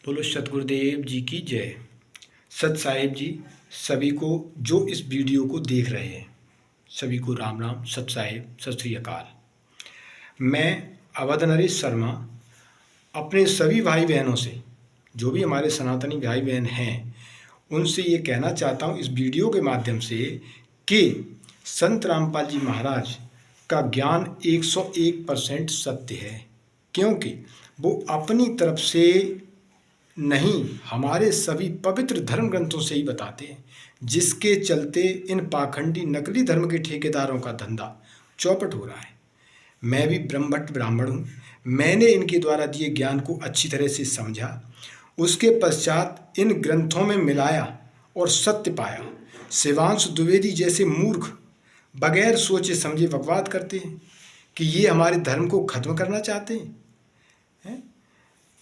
बोलो सतगुरुदेव जी की जय। सत साहिब जी सभी को जो इस वीडियो को देख रहे हैं सभी को राम राम, सत साहिब, सत श्री अकाल। मैं अवध नरेश शर्मा अपने सभी भाई बहनों से, जो भी हमारे सनातनी भाई बहन हैं, उनसे ये कहना चाहता हूँ इस वीडियो के माध्यम से कि संत रामपाल जी महाराज का ज्ञान 101% सत्य है, क्योंकि वो अपनी तरफ से नहीं, हमारे सभी पवित्र धर्म ग्रंथों से ही बताते हैं, जिसके चलते इन पाखंडी नकली धर्म के ठेकेदारों का धंधा चौपट हो रहा है। मैं भी ब्रह्मभट्ट ब्राह्मण हूँ। मैंने इनके द्वारा दिए ज्ञान को अच्छी तरह से समझा, उसके पश्चात इन ग्रंथों में मिलाया और सत्य पाया। शिवांश द्विवेदी जैसे मूर्ख बगैर सोचे समझे बकवाद करते हैं कि ये हमारे धर्म को खत्म करना चाहते हैं।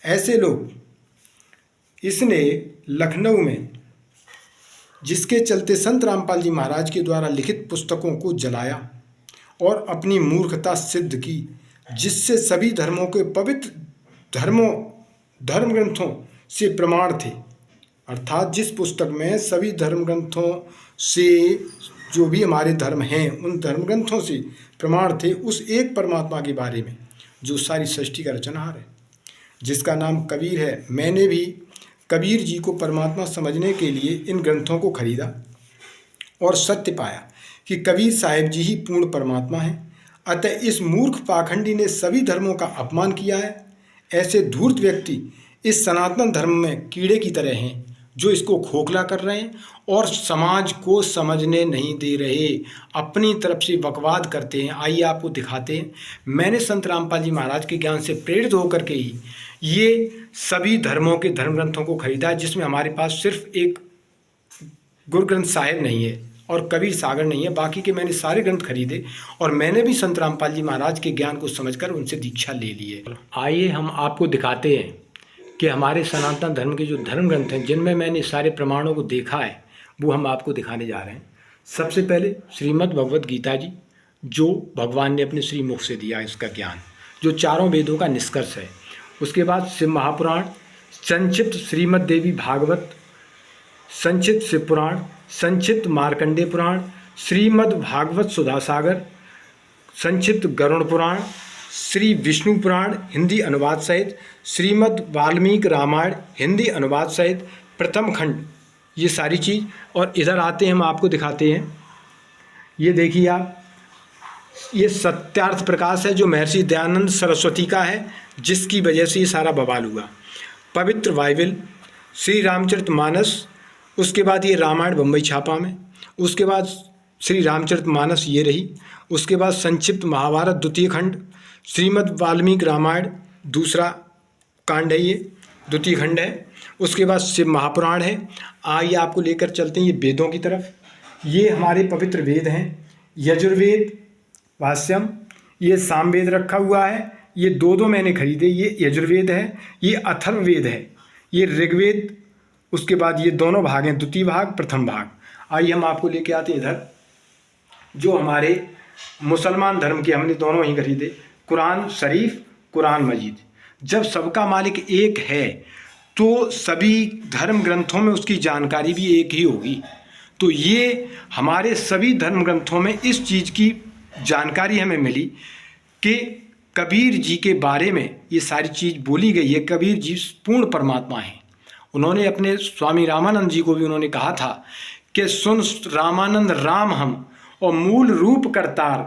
ऐसे लोग इसने लखनऊ में, जिसके चलते संत रामपाल जी महाराज के द्वारा लिखित पुस्तकों को जलाया और अपनी मूर्खता सिद्ध की, जिससे सभी धर्मों के पवित्र धर्म ग्रंथों से प्रमाण थे। अर्थात जिस पुस्तक में सभी धर्म ग्रंथों से, जो भी हमारे धर्म हैं उन धर्म ग्रंथों से प्रमाण थे, उस एक परमात्मा के बारे में जो सारी सृष्टि का रचनहार है, जिसका नाम कबीर है। मैंने भी कबीर जी को परमात्मा समझने के लिए इन ग्रंथों को खरीदा और सत्य पाया कि कबीर साहिब जी ही पूर्ण परमात्मा हैं। अतः इस मूर्ख पाखंडी ने सभी धर्मों का अपमान किया है। ऐसे धूर्त व्यक्ति इस सनातन धर्म में कीड़े की तरह हैं, जो इसको खोखला कर रहे हैं और समाज को समझने नहीं दे रहे, अपनी तरफ से बकवाद करते हैं। आइए आपको दिखाते हैं। मैंने संत रामपाल जी महाराज के ज्ञान से प्रेरित होकर के ही ये सभी धर्मों के धर्म ग्रंथों को खरीदा, जिसमें हमारे पास सिर्फ एक गुरु ग्रंथ साहिब नहीं है और कबीर सागर नहीं है। बाकी के मैंने सारे ग्रंथ खरीदे और मैंने भी संत रामपाल जी महाराज के ज्ञान को समझकर उनसे दीक्षा ले ली है। आइए हम आपको दिखाते हैं कि हमारे सनातन धर्म के जो धर्म ग्रंथ हैं, जिनमें मैंने सारे प्रमाणों को देखा है, वो हम आपको दिखाने जा रहे हैं। सबसे पहले श्रीमद् भगवद गीता जी, जो भगवान ने अपने श्रीमुख से दिया इसका ज्ञान, जो चारों वेदों का निष्कर्ष है। उसके बाद शिव महापुराण, संक्षिप्त श्रीमद् देवी भागवत, संक्षिप्त शिव पुराण, संक्षिप्त मार्कंडेय पुराण, श्रीमद् भागवत सुधा सागर, संक्षिप्त गरुड़ पुराण, श्री विष्णु पुराण हिंदी अनुवाद सहित, श्रीमद् वाल्मीकि रामायण हिंदी अनुवाद सहित प्रथम खंड, ये सारी चीज़। और इधर आते हैं, हम आपको दिखाते हैं। ये देखिए आप, ये सत्यार्थ प्रकाश है, जो महर्षि दयानंद सरस्वती का है, जिसकी वजह से ये सारा बवाल हुआ। पवित्र बाइबल, श्री रामचरितमानस, उसके बाद ये रामायण बम्बई छापा में, उसके बाद श्री रामचरितमानस ये रही, उसके बाद संक्षिप्त महाभारत द्वितीय खंड, श्रीमद् वाल्मीकि रामायण दूसरा कांड है, ये द्वितीय खंड है। उसके बाद शिव महापुराण है। आइए आपको लेकर चलते हैं ये वेदों की तरफ। ये हमारे पवित्र वेद हैं, यजुर्वेद, भाष्यम, ये सामवेद रखा हुआ है। ये दो मैंने खरीदे। ये यजुर्वेद है, ये अथर्ववेद है, ये ऋग्वेद। उसके बाद ये दोनों भाग हैं, द्वितीय भाग प्रथम भाग। आइए हम आपको लेके आते हैं इधर, जो हमारे मुसलमान धर्म के हमने दोनों ही खरीदे, कुरान शरीफ, कुरान मजीद। जब सबका मालिक एक है तो सभी धर्म ग्रंथों में उसकी जानकारी भी एक ही होगी। तो ये हमारे सभी धर्म ग्रंथों में इस चीज़ की जानकारी हमें मिली कि कबीर जी के बारे में ये सारी चीज़ बोली गई है। कबीर जी पूर्ण परमात्मा हैं। उन्होंने अपने स्वामी रामानंद जी को भी उन्होंने कहा था कि सुन रामानंद राम हम और मूल रूप करतार,